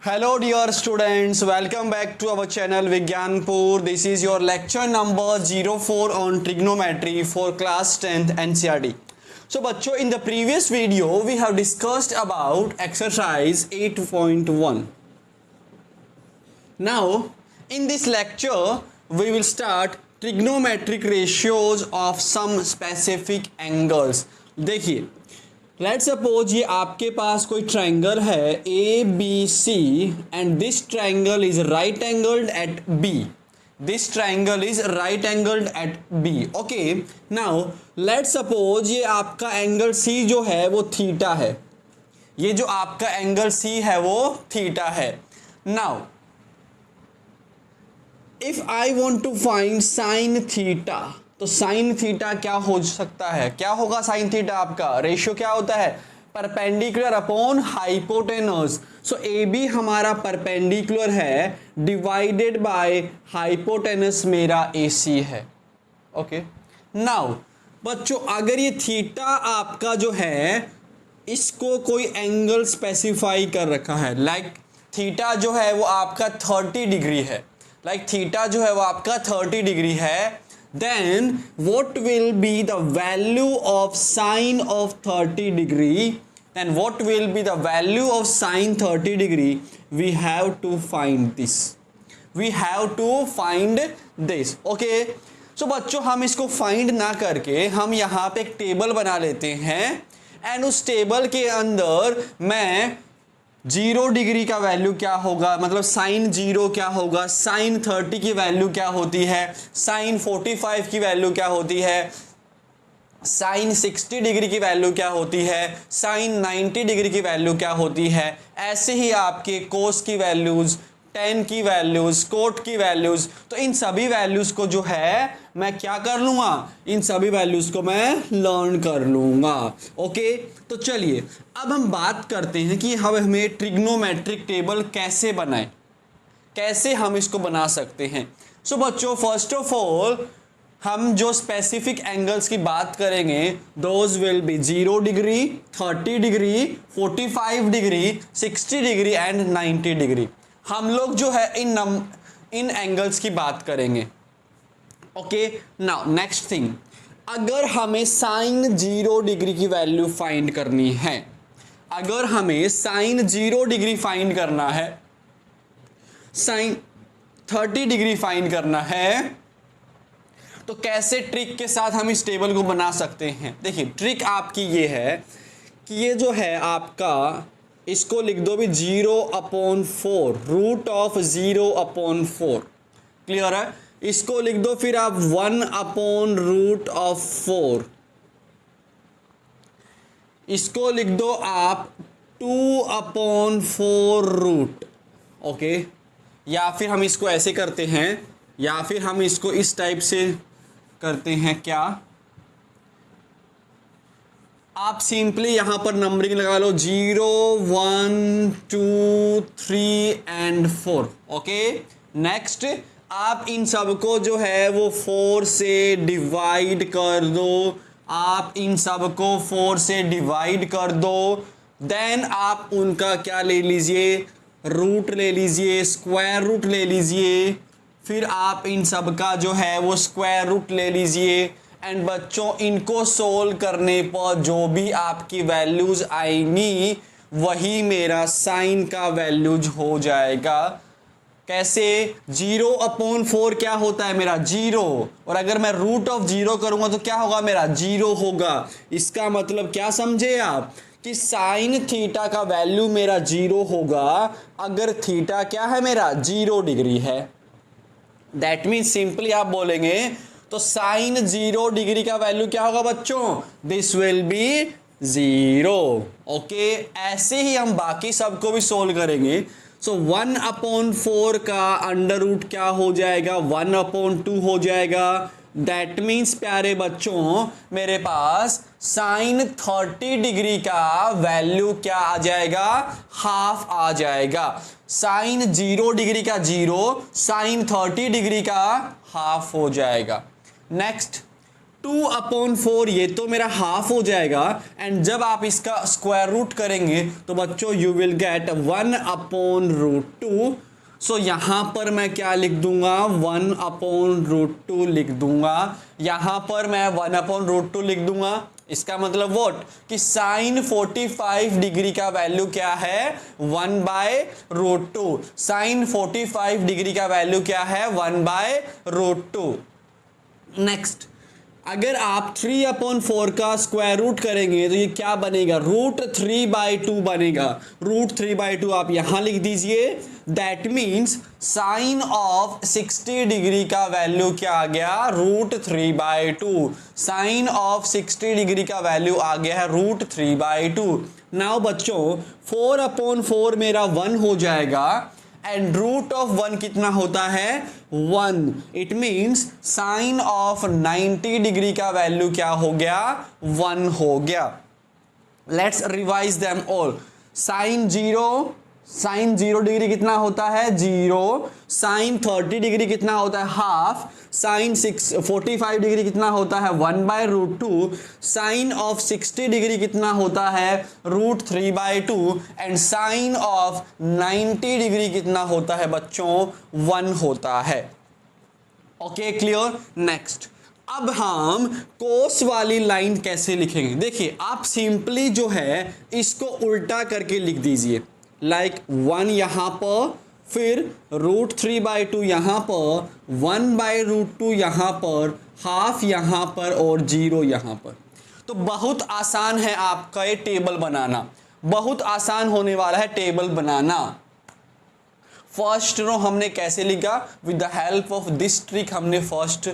Hello dear students, welcome back to our channel Vigyanpur. This is your lecture number 04 on trigonometry for class 10th NCERT. So बच्चों, in the previous video we have discussed about exercise 8.1. Now in this lecture we will start trigonometric ratios of some specific angles. देखिए, let's suppose ये आपके पास कोई triangle है A B C and this triangle is right angled at B. This triangle is right angled at B. Okay, now let's suppose ये आपका angle C जो है वो थीटा है. ये जो आपका एंगल सी है वो थीटा है. Now if I want to find sine theta, तो साइन थीटा क्या हो सकता है? क्या होगा साइन थीटा? आपका रेशियो क्या होता है? Perpendicular upon hypotenuse. So A B हमारा परपेंडिकुलर है डिवाइडेड बाय हाइपोटेनस मेरा ए सी है. ओके, नाउ बच्चों, अगर ये थीटा आपका जो है इसको कोई एंगल स्पेसिफाई कर रखा है, लाइक थीटा जो है वो आपका 30 डिग्री है, लाइक थीटा जो है वो आपका 30 डिग्री है, then what will be the value of sine of 30 degree? Then what will be the value of sine 30 degree? We have to find this. We have to find this. Okay, so बच्चों, हम इसको find ना करके हम यहाँ पे एक table बना लेते हैं एंड उस टेबल के अंदर मैं 0 डिग्री का वैल्यू क्या होगा, मतलब साइन 0 क्या होगा, साइन 30 की वैल्यू क्या होती है, साइन 45 की वैल्यू क्या होती है, साइन 60 डिग्री की वैल्यू क्या होती है, साइन 90 डिग्री की वैल्यू क्या होती है. ऐसे ही आपके कोस की वैल्यूज, टेन की वैल्यूज, कोट की वैल्यूज. तो इन सभी वैल्यूज को जो है मैं क्या कर लूँगा, इन सभी वैल्यूज को मैं लर्न कर लूँगा. ओके, तो चलिए अब हम बात करते हैं कि हमें ट्रिग्नोमेट्रिक टेबल कैसे बनाएं, कैसे हम इसको बना सकते हैं. सो बच्चों, फर्स्ट ऑफ ऑल हम जो स्पेसिफिक एंगल्स की बात करेंगे those will be 0 degree, 30 degree, 45 degree, 60 degree and 90 degree. हम लोग जो है इन एंगल्स की बात करेंगे. ओके, नाउ नेक्स्ट थिंग, अगर हमें साइन 0 डिग्री की वैल्यू फाइंड करनी है, अगर हमें साइन 0 डिग्री फाइंड करना है, साइन 30 डिग्री फाइंड करना है, तो कैसे ट्रिक के साथ हम इस टेबल को बना सकते हैं? देखिए, ट्रिक आपकी ये है कि ये जो है आपका, इसको लिख दो भी 0/4, रूट ऑफ 0/4. क्लियर है? इसको लिख दो फिर आप 1/√4. इसको लिख दो आप 2/4 रूट. ओके, या फिर हम इसको ऐसे करते हैं, या फिर हम इसको इस टाइप से करते हैं. क्या आप सिंपली यहां पर नंबरिंग लगा लो 0, 1, 2, 3 एंड 4. ओके, नेक्स्ट आप इन सबको जो है वो 4 से डिवाइड कर दो. आप इन सबको 4 से डिवाइड कर दो. देन आप उनका क्या ले लीजिए, रूट ले लीजिए, स्क्वायर रूट ले लीजिए. फिर आप इन सब का जो है वो स्क्वायर रूट ले लीजिए. एंड बच्चों, इनको सोल्व करने पर जो भी आपकी वैल्यूज आएंगी वही मेरा साइन का वैल्यूज हो जाएगा. कैसे? 0/4 क्या होता है मेरा? 0. और अगर मैं रूट ऑफ 0 करूंगा तो क्या होगा मेरा? 0 होगा. इसका मतलब क्या समझे आप कि साइन थीटा का वैल्यू मेरा 0 होगा अगर थीटा क्या है मेरा? 0 डिग्री है. दैट मीन्स सिंपली आप बोलेंगे तो साइन 0 डिग्री का वैल्यू क्या होगा बच्चों? This will B 0. ओके, ऐसे ही हम बाकी सबको भी सोल्व करेंगे. सो 1/4 का अंडर रूट क्या हो जाएगा? 1/2 हो जाएगा. दैट मीन्स प्यारे बच्चों, मेरे पास साइन 30 डिग्री का वैल्यू क्या आ जाएगा? हाफ आ जाएगा. साइन 0 डिग्री का 0, साइन 30 डिग्री का हाफ हो जाएगा. नेक्स्ट 2/4 ये तो मेरा हाफ हो जाएगा, एंड जब आप इसका स्क्वायर रूट करेंगे तो बच्चों यू विल गेट 1/√2। सो यहाँ पर मैं क्या लिख दूंगा, 1/√2 लिख दूंगा, यहाँ पर मैं 1/√2 लिख दूंगा। इसका मतलब व्हाट कि साइन 45 डिग्री का वैल्यू क्या है, 1/√2। साइन 45 डिग्री का वैल्यू क्या है, 1/√2। नेक्स्ट, अगर आप 3/4 का स्क्वायर रूट करेंगे तो ये क्या बनेगा, √3/2 बनेगा। √3/2 आप यहां लिख दीजिए। That means sine of 60 degree का वैल्यू क्या आ गया, √3/2। साइन ऑफ 60 डिग्री का वैल्यू आ गया है √3/2। नाउ बच्चों 4/4 मेरा 1 हो जाएगा, एंड रूट ऑफ 1 कितना होता है, 1। It means sine of 90 degree का वैल्यू क्या हो गया, 1 हो गया। Let's revise them all. Sine 0 degree कितना होता है, 0। साइन 30 डिग्री कितना होता है, हाफ। साइन 45 डिग्री कितना होता है, 1/√2। साइन ऑफ 60 डिग्री कितना होता है, √3/2। एंड साइन ऑफ 90 डिग्री कितना होता है बच्चों, 1 होता है। Okay, clear. नेक्स्ट, अब हम कोस वाली लाइन कैसे लिखेंगे। देखिए, आप सिंपली जो है इसको उल्टा करके लिख दीजिए। लाइक 1 यहां पर, फिर √3/2 यहां पर, 1/√2 यहां पर, हाफ यहां पर और 0 यहां पर। तो बहुत आसान है आपका ये टेबल बनाना, बहुत आसान होने वाला है टेबल बनाना। फर्स्ट रो हमने कैसे लिखा, with the help of this trick हमने फर्स्ट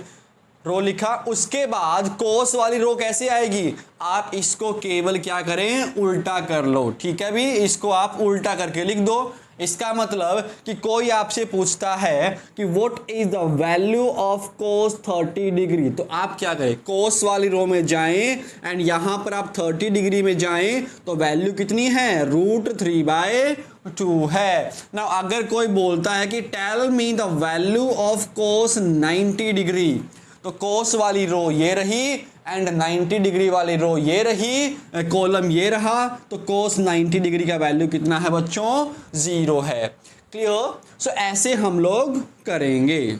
रो लिखा। उसके बाद कोस वाली रो कैसे आएगी, आप इसको केवल क्या करें, उल्टा कर लो। ठीक है भी, इसको आप उल्टा करके लिख दो। इसका मतलब कि कोई आपसे पूछता है कि what is the value of cos 30 degree, तो आप क्या करें, कोस वाली रो में जाएं एंड यहां पर आप 30 डिग्री में जाएं तो वैल्यू कितनी है, √3/2 है ना। अगर कोई बोलता है कि tell me the value of cos 90 degree, तो कोस वाली रो ये रही एंड 90 डिग्री वाली रो ये रही, कॉलम ये रहा, तो कोस 90 डिग्री का वैल्यू कितना है बच्चों, 0 है। क्लियर। सो ऐसे हम लोग करेंगे।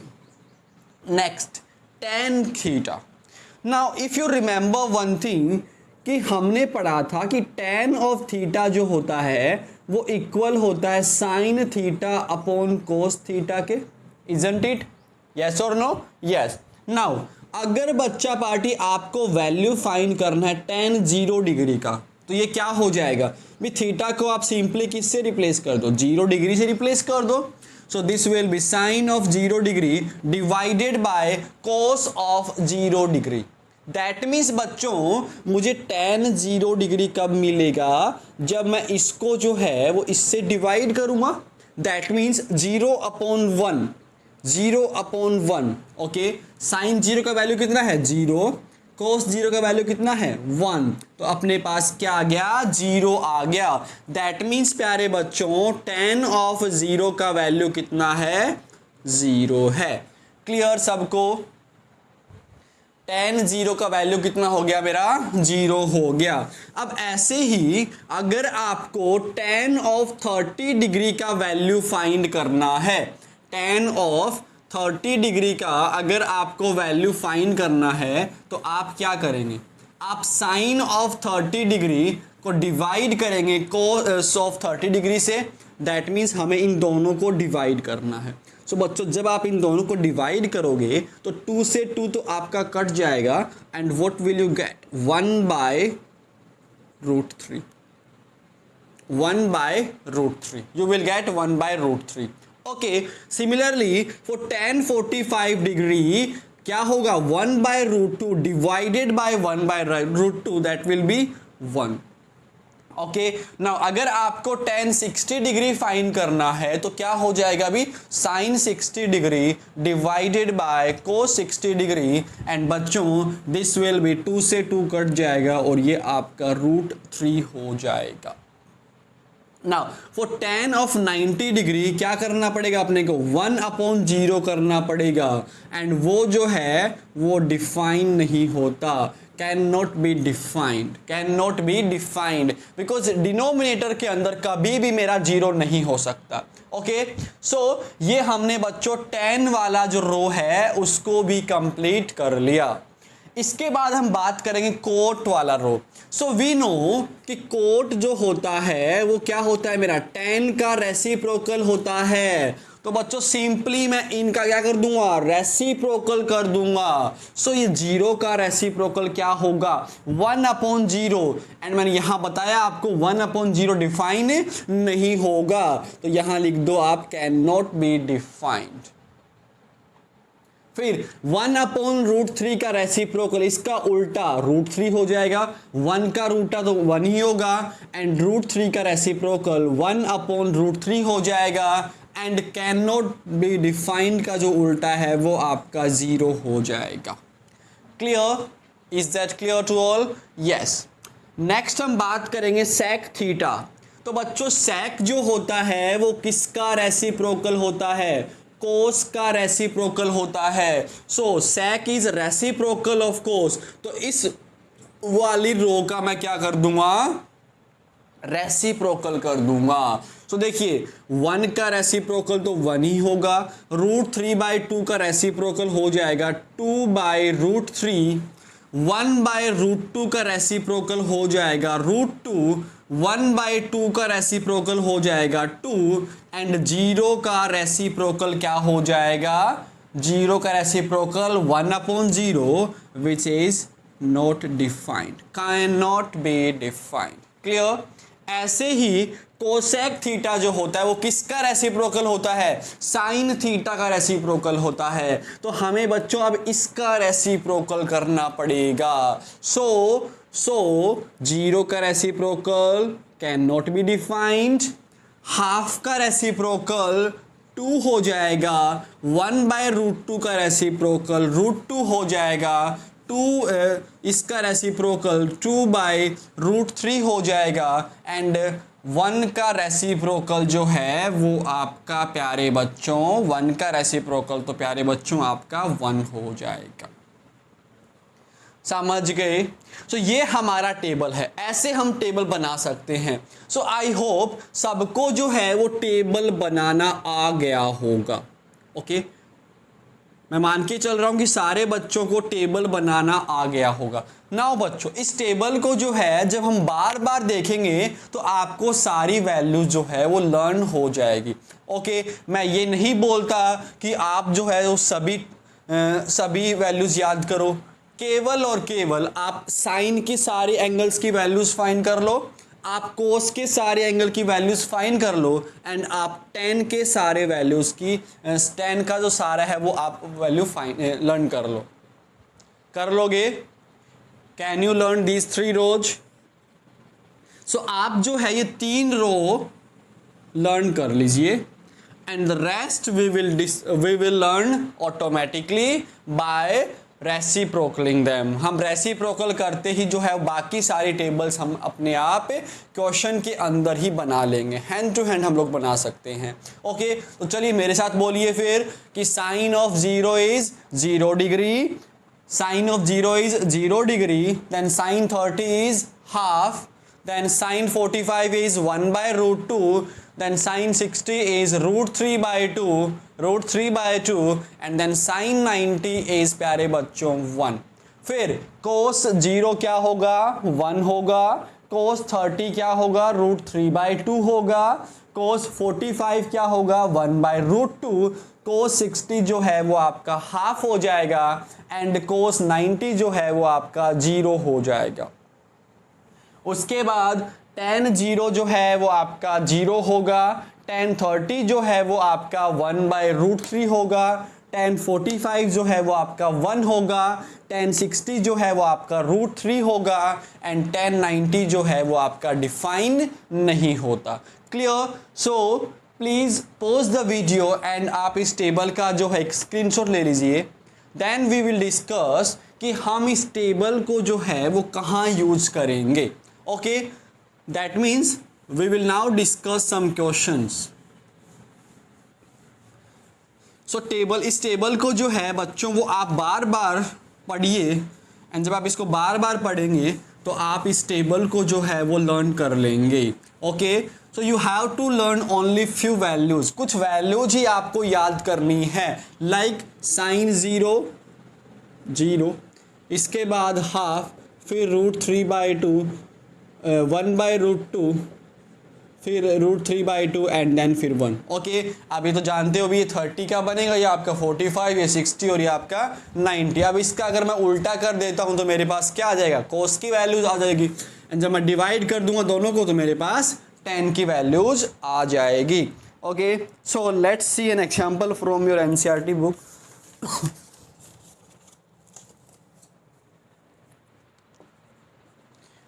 Next, tan theta. Now if you remember one thing कि हमने पढ़ा था कि tan ऑफ थीटा जो होता है वो इक्वल होता है sine theta upon cos theta के। इजंट इट, यस और नो, यस। नाउ अगर बच्चा पार्टी आपको वैल्यू फाइंड करना है tan 0 डिग्री का, तो ये क्या हो जाएगा भी, थीटा को आप सिंपली किससे रिप्लेस कर दो, 0 डिग्री से रिप्लेस कर दो। So this will be sine of 0 degree divided by cos of 0 degree. That means बच्चों मुझे tan 0 डिग्री कब मिलेगा, जब मैं इसको जो है वो इससे डिवाइड करूंगा। That means 0/1, 0/1। ओके, साइन 0 का वैल्यू कितना है, 0। कोस 0 का वैल्यू कितना है, 1। तो अपने पास क्या आ गया, 0 आ गया। दैट मीन्स प्यारे बच्चों tan ऑफ 0 का वैल्यू कितना है, 0 है। क्लियर सबको। tan 0 का वैल्यू कितना हो गया मेरा, 0 हो गया। अब ऐसे ही अगर आपको tan ऑफ 30 डिग्री का वैल्यू फाइंड करना है, tan ऑफ 30 डिग्री का अगर आपको वैल्यू फाइंड करना है तो आप क्या करेंगे, आप साइन ऑफ 30 डिग्री को डिवाइड करेंगे कोस ऑफ 30 डिग्री से। दैट मीन्स हमें इन दोनों को डिवाइड करना है। सो बच्चों जब आप इन दोनों को डिवाइड करोगे तो 2 से 2 तो आपका कट जाएगा, and what will you get, 1/√3। 1/√3 you will get 1/√3। Okay, similarly for tan 45 degree क्या होगा, 1/√2 divided by 1/√2, that will be 1। Okay, now अगर आपको tan 60 डिग्री फाइंड करना है तो क्या हो जाएगा अभी, sine 60 degree divided by cos 60 degree, and बच्चों दिस विल बी 2 से 2 कट जाएगा और ये आपका √3 हो जाएगा। Now for tan of 90 degree क्या करना पड़ेगा अपने को, 1/0 करना पड़ेगा, एंड वो जो है वो डिफाइन नहीं होता, can not be defined because denominator के अंदर कभी भी मेरा जीरो नहीं हो सकता। ओके, सो ये हमने बच्चों tan वाला जो रो है उसको भी कंप्लीट कर लिया। इसके बाद हम बात करेंगे कोट वाला रो। सो वी नो कि कोट जो होता है वो क्या होता है, मेरा tan का रेसिप्रोकल होता है। तो बच्चों सिंपली मैं इनका क्या कर दूंगा, रेसिप्रोकल कर दूंगा। सो ये 0 का रेसिप्रोकल क्या होगा, 1/0, एंड मैंने यहां बताया आपको 1/0 डिफाइन नहीं होगा, तो यहां लिख दो आप कैन नॉट बी डिफाइंड। फिर 1/√3 का रेसिप्रोकल, इसका उल्टा √3 हो जाएगा, 1 का रूटा तो 1 ही होगा, एंड √3 का रेसिप्रोकल 1/√3 हो जाएगा, and can not be defined का जो उल्टा है वो आपका 0 हो जाएगा। Clear? Is that clear to all? Yes. Next हम बात करेंगे सेक थीटा। तो बच्चों सेक जो होता है वो किसका रेसिप्रोकल होता है, कोस का रेसिप्रोकल होता है। सो सेक इज रेसिप्रोकल ऑफ कोस, तो इस वाली रो का मैं क्या कर दूंगा, रेसिप्रोकल कर दूंगा। सो देखिए 1 का रेसिप्रोकल तो 1 ही होगा, √3/2 का रेसिप्रोकल हो जाएगा 2/√3, 1/√2 का रेसिप्रोकल हो जाएगा √2, 1/2 का रेसिप्रोकल हो जाएगा 2, एंड 0 का रेसिप्रोकल क्या हो जाएगा, 0 का reciprocal 1/0 which is not defined, can not be defined. Clear? ऐसे ही कोसेक थीटा जो होता है वो किसका रेसिप्रोकल होता है, साइन थीटा का रेसिप्रोकल होता है। तो हमें बच्चों अब इसका रेसिप्रोकल करना पड़ेगा। सो 0 का reciprocal can not be defined, half का रेसिप्रोकल 2 हो जाएगा, 1/√2 का रेसिप्रोकल √2 हो जाएगा, 2 इसका रेसिप्रोकल 2/√3 हो जाएगा, एंड 1 का रेसिप्रोकल जो है वो आपका प्यारे बच्चों 1 का रेसिप्रोकल तो प्यारे बच्चों आपका 1 हो जाएगा। समझ गए? सो ये हमारा टेबल है, ऐसे हम टेबल बना सकते हैं। सो आई होप सबको जो है वो टेबल बनाना आ गया होगा। ओके, मैं मान के चल रहा हूं कि सारे बच्चों को टेबल बनाना आ गया होगा। नाउ बच्चों इस टेबल को जो है जब हम बार बार देखेंगे तो आपको सारी वैल्यूज जो है वो लर्न हो जाएगी। ओके, मैं ये नहीं बोलता कि आप जो है वो सभी वैल्यूज याद करो, केवल और केवल आप साइन की सारी एंगल्स की वैल्यूज फाइंड कर लो, आप कोस के सारे एंगल की वैल्यूज फाइंड कर लो, एंड आप tan के सारे वैल्यूज की tan का जो सारा है वो आप वैल्यू लर्न कर लोगे। Can you learn these 3 rows? So आप जो है ये 3 रो लर्न कर लीजिए, and the rest we will learn automatically by reciprocaling them. हम रेसिप्रोकल करते ही जो है बाकी सारी टेबल्स हम अपने आप क्वेश्चन के अंदर ही बना लेंगे, हैंड टू हैंड हम लोग बना सकते हैं। ओके, तो चलिए मेरे साथ बोलिए फिर कि sine of 0 is 0 degree, sine of 0 is 0 degree, then sine 30 is half, then sin 45 is 1/√2, then sin 60 is √3/2, and then sin 90 is प्यारे बच्चों 1। फिर cos 0 क्या होगा, 1 होगा, cos 30 क्या होगा, √3/2 होगा, cos 45 क्या होगा, 1/√2, cos 60 जो है वो आपका हाफ हो जाएगा, एंड cos 90 जो है वो आपका 0 हो जाएगा। उसके बाद tan 0 जो है वो आपका 0 होगा, tan 30 जो है वो आपका 1/√3 होगा, tan 45 जो है वो आपका 1 होगा, tan 60 जो है वो आपका √3 होगा, एंड tan 90 जो है वो आपका डिफाइन नहीं होता। Clear? So please pause the video and आप इस टेबल का जो है एक स्क्रीनशॉट ले लीजिए, देन वी विल डिस्कस कि हम इस टेबल को जो है वो कहाँ यूज करेंगे। Okay, that means we will now discuss some questions. So table, इस टेबल को जो है बच्चों वो आप बार बार पढ़िए, एंड जब आप इसको बार बार पढ़ेंगे तो आप इस टेबल को जो है वो लर्न कर लेंगे। Okay, so you have to learn only few values, कुछ वैल्यूज ही आपको याद करनी है, लाइक साइन 0 0, इसके बाद हाफ, फिर √3/2, 1/√2, फिर √3/2 एंड देन फिर 1। ओके, अब ये तो जानते हो भी ये 30 का बनेगा, ये आपका 45, ये 60 और ये आपका 90। अब इसका अगर मैं उल्टा कर देता हूँ तो मेरे पास क्या आ जाएगा, कोस की वैल्यूज आ जाएगी, एंड जब मैं डिवाइड कर दूंगा दोनों को तो मेरे पास tan की वैल्यूज आ जाएगी। Okay, so let's see an example from your NCERT book.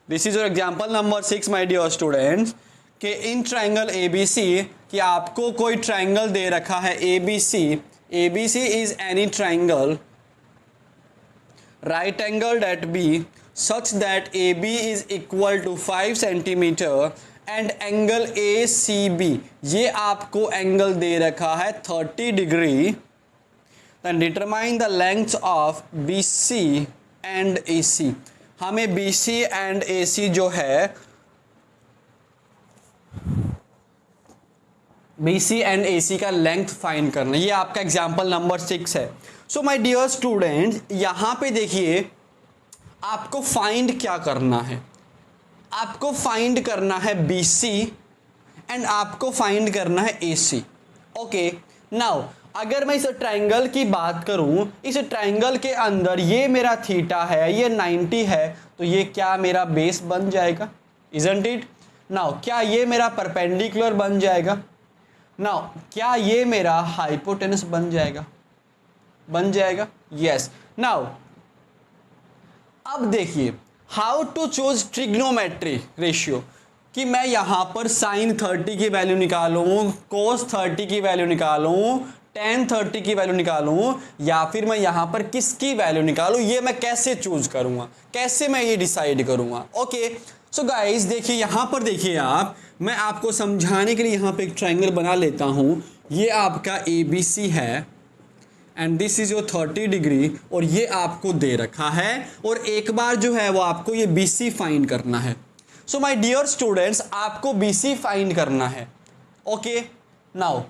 This is your example number 6 my dear students, कि इन ट्राइंगल ABC, कि आपको कोई ट्राइंगल दे रखा है ABC is any triangle right angled at B such that AB is equal to 5 centimeter and angle ACB, ये आपको angle दे रखा है 30 degree. Then determine the length of BC and AC, हमें BC एंड AC जो है, BC and AC का length find करना, ये आपका एग्जाम्पल नंबर 6 है। सो माय डियर स्टूडेंट, यहाँ पे देखिए आपको फाइंड क्या करना है, आपको फाइंड करना है BC एंड आपको फाइंड करना है AC। ओके, नाउ अगर मैं इस ट्राइंगल की बात करूं, इस ट्राइंगल के अंदर ये मेरा थीटा है, ये 90 है, तो ये क्या मेरा बेस बन जाएगा, इजंट इट? नाउ क्या ये मेरा परपेंडिकुलर बन जाएगा? नाउ क्या ये मेरा हाइपोटेनस बन जाएगा? बन जाएगा, यस। नाउ अब देखिए how to choose trigonometry ratio, कि मैं यहां पर साइन 30 की वैल्यू निकालूं, कोस 30 की वैल्यू निकालूं, tan 30 की वैल्यू निकालूं, या फिर मैं यहां पर किसकी वैल्यू निकालूं, ये मैं कैसे चूज करूंगा, कैसे मैं ये डिसाइड करूंगा? ओके, सो गाइस देखिए यहां पर देखिए आप, मैं आपको समझाने के लिए यहां पे एक ट्राइंगल बना लेता हूं। ये आपका ABC है and this is your 30 degree, और ये आपको दे रखा है, और एक बार जो है वो आपको ये BC फाइंड करना है। सो माय डियर स्टूडेंट्स, आपको BC फाइंड करना है। ओके, नाउ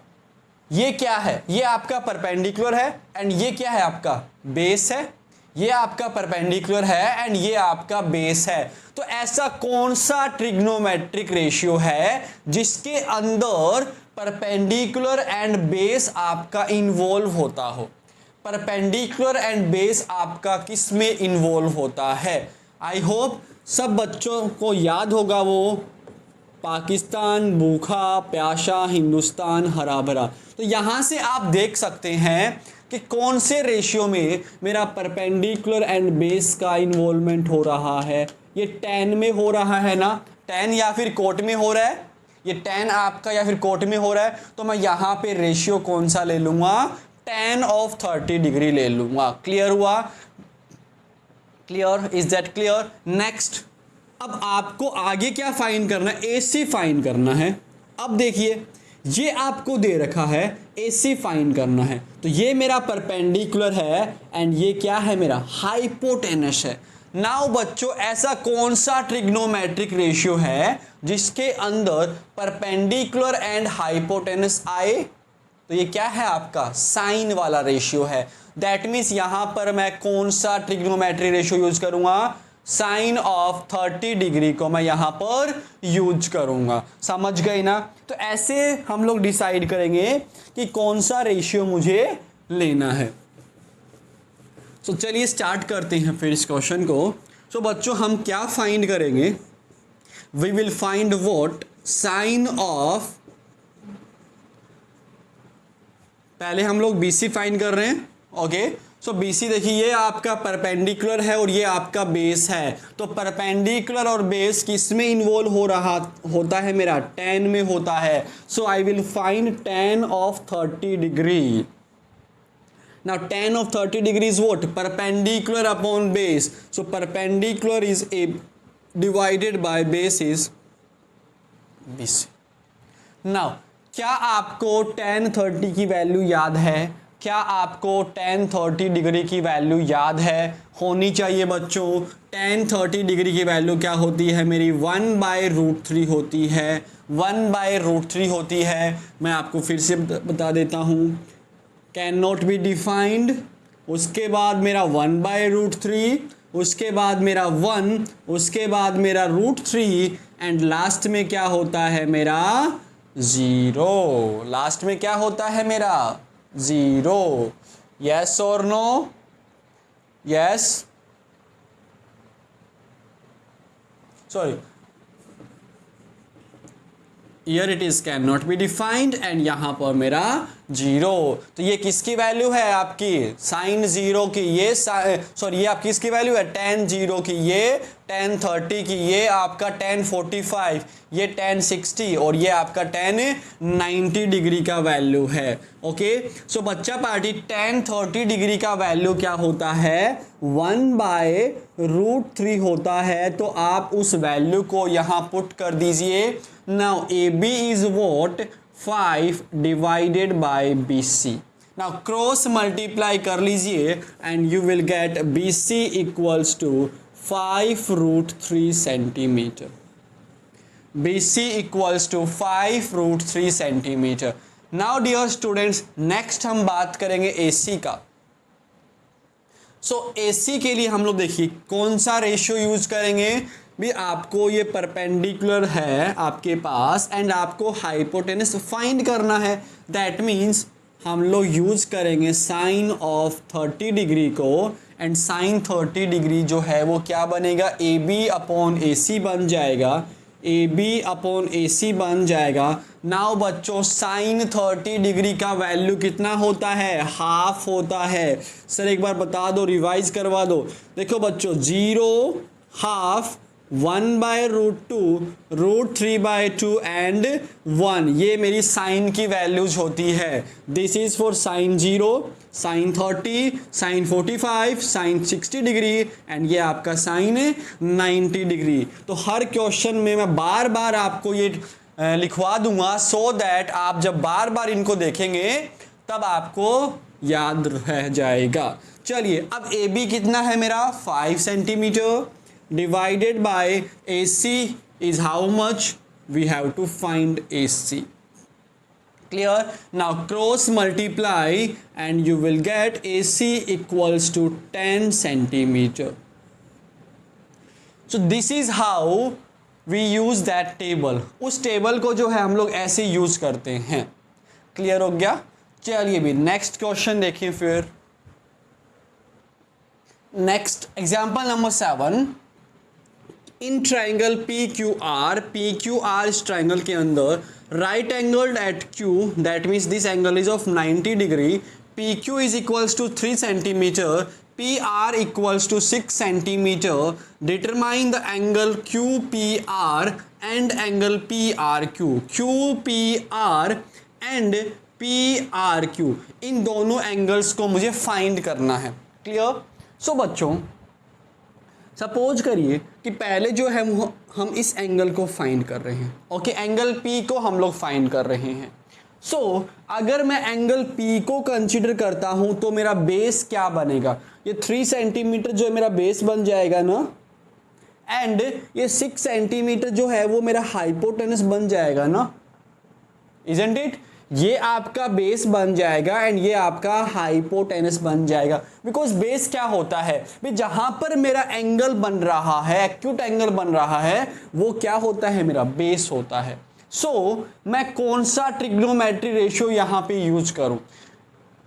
ये क्या है, ये आपका परपेंडिकुलर है एंड ये क्या है, आपका बेस है, ये आपका परपेंडिकुलर है एंड ये आपका बेस है। तो ऐसा कौन सा ट्रिग्नोमेट्रिक रेशियो है जिसके अंदर परपेंडिकुलर एंड बेस आपका इन्वॉल्व होता हो? परपेंडिकुलर एंड बेस आपका किस में इन्वॉल्व होता है? आई होप सब बच्चों को याद होगा वो पाकिस्तान भूखा प्यासा, हिंदुस्तान हरा भरा। तो यहाँ से आप देख सकते हैं कि कौन से रेशियो में मेरा परपेंडिकुलर एंड बेस का इन्वॉल्वमेंट हो रहा है। ये tan में हो रहा है ना, tan या फिर कोट में हो रहा है, ये tan आपका या फिर कोट में हो रहा है, तो मैं यहाँ पे रेशियो कौन सा ले लूँगा, tan ऑफ 30 डिग्री ले लूँगा। क्लियर हुआ? Clear, is that clear? Next, अब आपको आगे क्या फाइंड करना है, AC फाइंड करना है। अब देखिए ये आपको दे रखा है, AC फाइंड करना है, तो ये मेरा परपेंडिकुलर है एंड ये क्या है, मेरा हाइपोटेनस है। नाउ बच्चों, ऐसा कौन सा ट्रिग्नोमेट्रिक रेशियो है जिसके अंदर परपेंडिकुलर एंड हाइपोटेनस आए? तो ये क्या है, आपका साइन वाला रेशियो है। दैट मीन्स यहां पर मैं कौन सा ट्रिग्नोमेट्रिक रेशियो यूज करूंगा, साइन ऑफ 30 डिग्री को मैं यहां पर यूज करूंगा। समझ गए ना? तो ऐसे हम लोग डिसाइड करेंगे कि कौन सा रेशियो मुझे लेना है। सो चलिए स्टार्ट करते हैं फिर इस क्वेश्चन को। सो बच्चों हम क्या फाइंड करेंगे, we will find what, sine of, पहले हम लोग BC फाइंड कर रहे हैं। ओके, सो BC देखिए ये आपका परपेंडिकुलर है और ये आपका बेस है, तो परपेंडिकुलर और बेस किस में इन्वॉल्व हो रहा होता है, मेरा tan में होता है। So I will find tan of 30 degree. Now tan of 30 degree is what? Perpendicular upon base. So perpendicular is a divided by base is BC। Now क्या आपको tan 30 की वैल्यू याद है? क्या आपको tan 30 डिग्री की वैल्यू याद है? होनी चाहिए बच्चों। tan 30 डिग्री की वैल्यू क्या होती है मेरी? 1/√3 होती है, 1/√3 होती है। मैं आपको फिर से बता देता हूँ, कैन नॉट बी डिफाइंड, उसके बाद मेरा 1/√3, उसके बाद मेरा 1, उसके बाद मेरा √3 एंड लास्ट में क्या होता है मेरा? 0। लास्ट में क्या होता है मेरा? 0। यस और no? Yes, sorry, Here it is cannot be defined and यहाँ पर मेरा 0। तो ये किसकी वैल्यू है आपकी? साइन 0 की। ये सॉरी, ये आपकी किसकी वैल्यू है? tan 0 की, ये tan 30 की, ये आपका tan 45, ये tan 60 और ये आपका tan 90 डिग्री का वैल्यू है। ओके, सो बच्चा पार्टी tan 30 डिग्री का वैल्यू क्या होता है? 1/√3 होता है। तो आप उस वैल्यू को यहाँ पुट कर दीजिए। Now AB is what? 5 divided by BC. Now cross multiply कर लीजिए and you will get BC equals to 5√3 centimeter. BC equals to 5√3 centimeter. Now dear students, next हम बात करेंगे AC का। AC के लिए हम लोग देखिए कौन सा रेशियो यूज करेंगे भी। आपको ये परपेंडिकुलर है आपके पास एंड आपको हाइपोटेनस फाइंड करना है। दैट मीन्स हम लोग यूज करेंगे साइन ऑफ 30 डिग्री को एंड साइन 30 डिग्री जो है वो क्या बनेगा? AB/AC बन जाएगा, AB/AC बन जाएगा। नाउ बच्चों साइन 30 डिग्री का वैल्यू कितना होता है? हाफ होता है। सर एक बार बता दो, रिवाइज करवा दो। देखो बच्चों 0, हाफ, 1/√2, √3/2 एंड 1, ये मेरी साइन की वैल्यूज होती है। This is for sine 0, sine 30, sine 45, sine 60 degree and ये आपका साइन 90 डिग्री। तो हर क्वेश्चन में मैं बार बार आपको ये लिखवा दूंगा सो दैट आप जब बार बार इनको देखेंगे तब आपको याद रह जाएगा। चलिए अब AB कितना है मेरा? 5 centimetre divided by AC is how much? We have to find AC. Clear? Now cross multiply and you will get AC equals to 10 centimeter. So this is how we use that table. उस table को जो है हम लोग ऐसे use करते हैं। Clear हो गया? चलिए भी नेक्स्ट क्वेश्चन देखिए फिर। Next example number 7। In triangle PQR इस ट्राइंगल के अंदर right angled at Q, that means this angle is of 90 degree. PQ is equals to 3 centimetre, PR equals to 6 centimetre. Determine the angle QPR and angle PRQ। QPR and PRQ, इन दोनों angles को मुझे find करना है। Clear? सो बच्चों suppose करिए कि पहले जो है हम इस एंगल को फाइंड कर रहे हैं। ओके, एंगल P को हम लोग फाइंड कर रहे हैं। सो अगर मैं एंगल P को कंसीडर करता हूं तो मेरा बेस क्या बनेगा? ये 3 सेंटीमीटर जो है मेरा बेस बन जाएगा ना, एंड ये 6 सेंटीमीटर जो है वो मेरा हाइपोटेनस बन जाएगा ना, इजंट इट? ये आपका बेस बन जाएगा एंड ये आपका हाइपोटेनस बन जाएगा। बिकॉज बेस क्या होता है भी, जहां पर मेरा एंगल बन रहा है, एक्यूट एंगल बन रहा है, वो क्या होता है? मेरा बेस होता है। सो मैं कौन सा ट्रिग्नोमेट्री रेशियो यहां पे यूज करूं?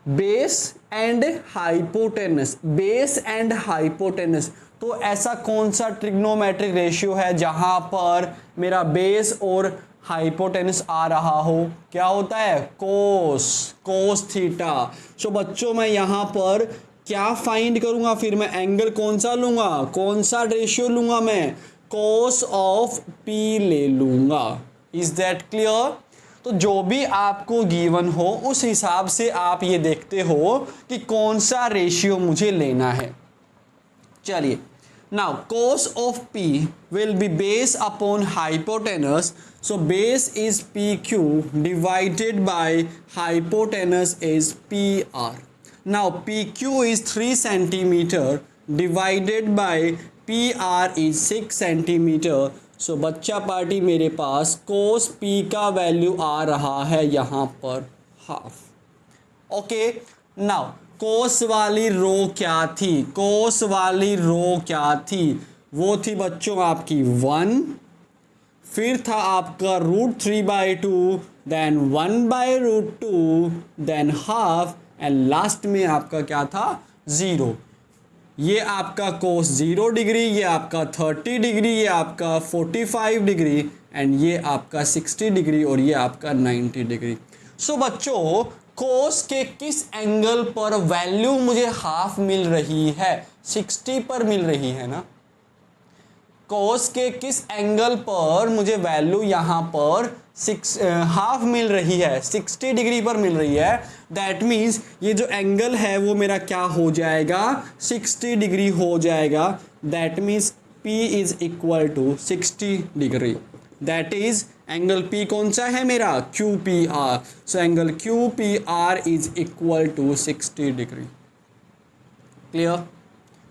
Base and hypotenuse, base and hypotenuse. तो ऐसा कौन सा ट्रिग्नोमेट्रिक रेशियो है जहां पर मेरा बेस और हाइपोटेनस आ रहा हो? क्या होता है? Cos theta. सो बच्चों मैं यहां पर क्या फाइंड करूंगा? फिर मैं एंगल कौन सा लूंगा? कौन सा रेशियो लूंगा? मैं कोस ऑफ P ले लूंगा। Is that clear? तो जो भी आपको गिवन हो उस हिसाब से आप ये देखते हो कि कौन सा रेशियो मुझे लेना है। चलिए Now cos of P will be base upon hypotenuse. So base is PQ divided by hypotenuse is PR. Now PQ is 3 centimeter divided by PR is 6 centimeter. So बच्चा पार्टी मेरे पास cos P का value आ रहा है यहाँ पर half. Okay, now कोस वाली रो क्या थी? कोस वाली रो क्या थी? वो थी बच्चों आपकी 1, फिर था आपका √3/2, then 1/√2, then half, and last में आपका क्या था? 0. ये आपका कोस 0 डिग्री, ये आपका 30 डिग्री, ये आपका 45 डिग्री, एंड ये आपका 60 डिग्री, और ये आपका 90 डिग्री. सो बच्चों कोस के किस एंगल पर वैल्यू मुझे हाफ मिल रही है? 60 पर मिल रही है ना. कोस के किस एंगल पर मुझे वैल्यू यहाँ पर हाफ मिल रही है? 60 डिग्री पर मिल रही है. दैट मीन्स ये जो एंगल है वो मेरा क्या हो जाएगा? 60 डिग्री हो जाएगा. That means P is equal to 60 degree. That is angle P कौन सा है मेरा? QPR. So angle QPR is equal to 60 degree. Clear?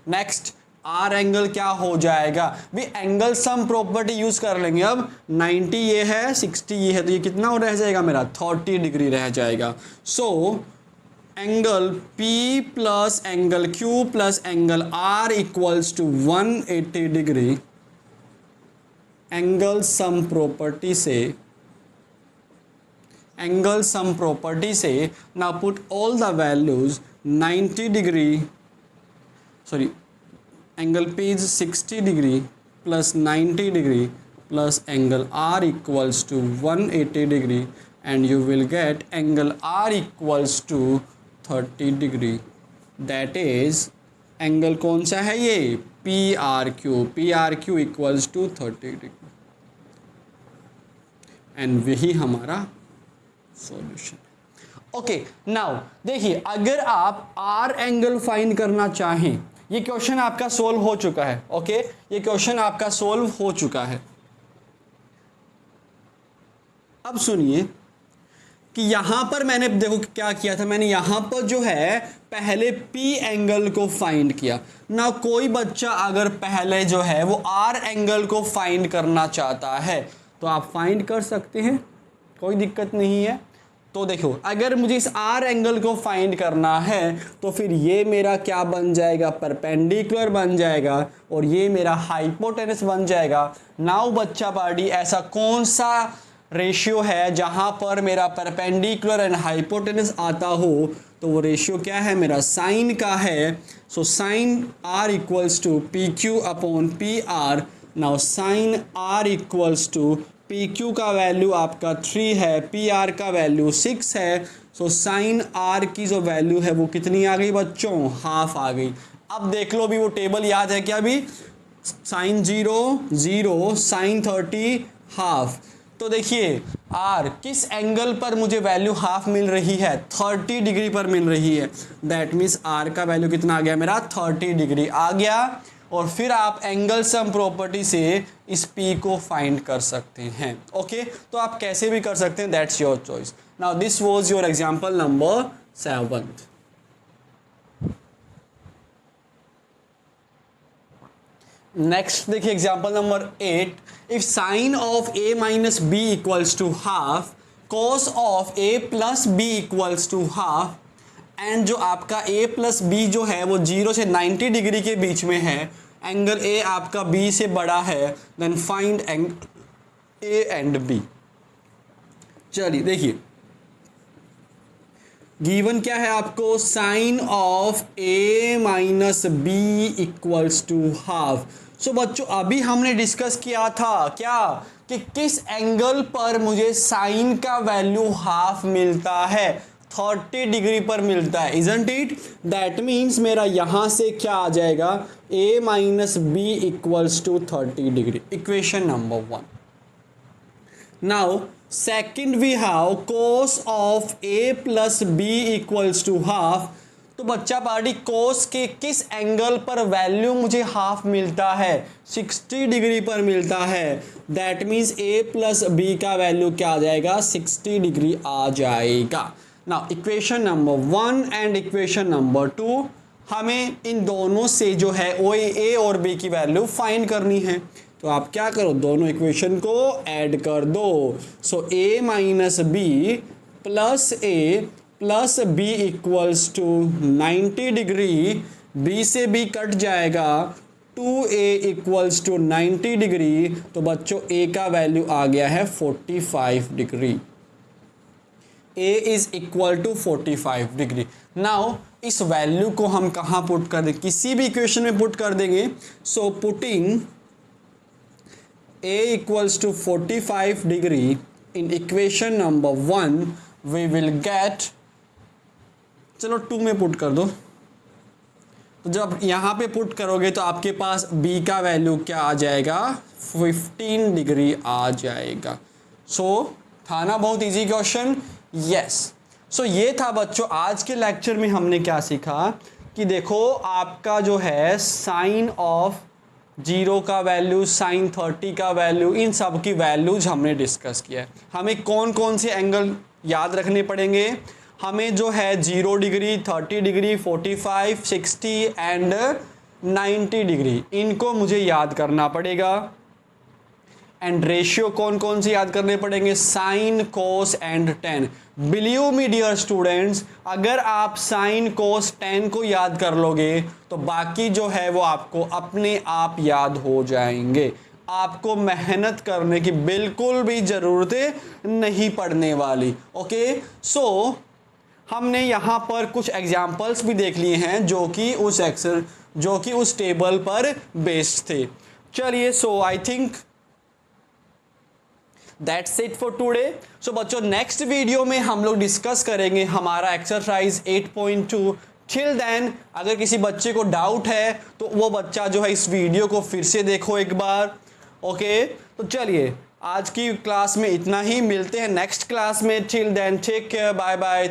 Next R angle क्या हो जाएगा? भी एंगल सम प्रॉपर्टी यूज कर लेंगे. अब 90 ये है, 60 ये है, तो ये कितना रह जाएगा मेरा? 30 डिग्री रह जाएगा. So angle P plus angle Q plus angle R equals to 180 degree. Angle sum property से now put all the values. 90 degree, sorry, angle P is 60 degree plus 90 degree plus angle R equals to 180 degree, and you will get angle R equals to 30 degree. That is angle कौन सा है ये? PRQ equals to 30 degree. And वही हमारा solution. Okay, now देखिए, अगर आप R angle find करना चाहें, ये क्वेश्चन आपका सोल्व हो चुका है. ओके, ये क्वेश्चन आपका सोल्व हो चुका है. अब सुनिए कि यहां पर मैंने देखो क्या किया था. मैंने यहां पर जो है पहले P एंगल को फाइंड किया ना. कोई बच्चा अगर पहले जो है वो R एंगल को फाइंड करना चाहता है तो आप फाइंड कर सकते हैं, कोई दिक्कत नहीं है. तो देखो, अगर मुझे इस R एंगल को फाइंड करना है तो फिर ये मेरा क्या बन जाएगा? परपेंडिकुलर बन जाएगा, और ये मेरा हाइपोटेनस बन जाएगा. नाउ बच्चा पार्टी, ऐसा कौन सा रेशियो है जहां पर मेरा परपेंडिकुलर एंड हाइपोटेनस आता हो? तो वो रेशियो क्या है मेरा? साइन का है. So sine R equals to PQ upon PR. Now sine R equals to PQ का वैल्यू आपका 3 है, PR का वैल्यू 6 है. सो साइन R की जो वैल्यू है वो कितनी आ गई बच्चों? हाफ आ गई. अब देख लो भी, वो टेबल याद है क्या? अभी साइन 0 0, साइन 30 हाफ. तो देखिए R किस एंगल पर मुझे वैल्यू हाफ मिल रही है? 30 डिग्री पर मिल रही है. दैट मीन्स R का वैल्यू कितना आ गया मेरा? 30 डिग्री आ गया. और फिर आप एंगल सम प्रॉपर्टी से इस P को फाइंड कर सकते हैं. ओके, तो आप कैसे भी कर सकते हैं, that's your choice. Now this was your example number 7. Next देखिए example number 8. If sine of A minus B equals to half, cos of A plus B equals to half, and जो आपका A प्लस B जो है वो 0 से 90 degree के बीच में है, एंगल A आपका B से बड़ा है, then find angle A and B. चलिए देखिए, गिवन क्या है आपको? Sine of A minus B equals to half. So बच्चों अभी हमने डिस्कस किया था क्या कि किस एंगल पर मुझे साइन का वैल्यू हाफ मिलता है? 30 डिग्री पर मिलता है, इजंट इट? दैट मीन्स मेरा यहां से क्या आ जाएगा? A minus B equals to 30 degree. Equation number 1. Now second we have cos of A plus B equals to half. तो बच्चा पार्टी कोस के किस एंगल पर वैल्यू मुझे हाफ मिलता है, 60 डिग्री पर मिलता है। That means a plus B का वैल्यू क्या आ जाएगा, 60 डिग्री आ जाएगा। Now equation number 1 and equation number 2, हमें इन दोनों से जो है ए और बी की वैल्यू फाइंड करनी है। तो आप क्या करो, दोनों इक्वेशन को ऐड कर दो। So a minus B plus A plus B equals to 90 degree, B से बी कट जाएगा, 2a इक्वल्स टू 90 डिग्री। तो बच्चों a का वैल्यू आ गया है 45 degree. a is equal to 45 degree. Now इस वैल्यू को हम कहाँ पुट कर देंगे, किसी भी इक्वेशन में पुट कर देंगे। So putting a equals to 45 degree in equation number 1 we will get, चलो 2 में पुट कर दो। तो जब यहाँ पे पुट करोगे तो आपके पास b का वैल्यू क्या आ जाएगा, 15 डिग्री आ जाएगा। सो था ना बहुत इजी क्वेश्चन, यस। सो ये था बच्चों आज के लेक्चर में हमने क्या सीखा कि देखो आपका जो है साइन ऑफ 0 का वैल्यू, साइन 30 का वैल्यू, इन सब की वैल्यूज हमने डिस्कस किया है। हमें कौन कौन से एंगल याद रखने पड़ेंगे, हमें जो है 0 डिग्री, 30 डिग्री, 45, 60 एंड 90 डिग्री, इनको मुझे याद करना पड़ेगा। एंड रेशियो कौन कौन से याद करने पड़ेंगे, sine, cos and tan. Believe me dear students, अगर आप साइन, कोस, टेन को याद कर लोगे तो बाकी जो है वो आपको अपने आप याद हो जाएंगे। आपको मेहनत करने की बिल्कुल भी ज़रूरत नहीं पड़ने वाली। ओके, सो हमने यहाँ पर कुछ एग्जाम्पल्स भी देख लिए हैं जो कि उस टेबल पर बेस्ड थे। चलिए, so I think that's it for today. So बच्चों नेक्स्ट वीडियो में हम लोग डिस्कस करेंगे हमारा एक्सरसाइज 8.2। टिल देन अगर किसी बच्चे को डाउट है तो वो बच्चा जो है इस वीडियो को फिर से देखो एक बार। ओके, तो चलिए आज की क्लास में इतना ही, मिलते हैं नेक्स्ट क्लास में। Till then take care, bye bye.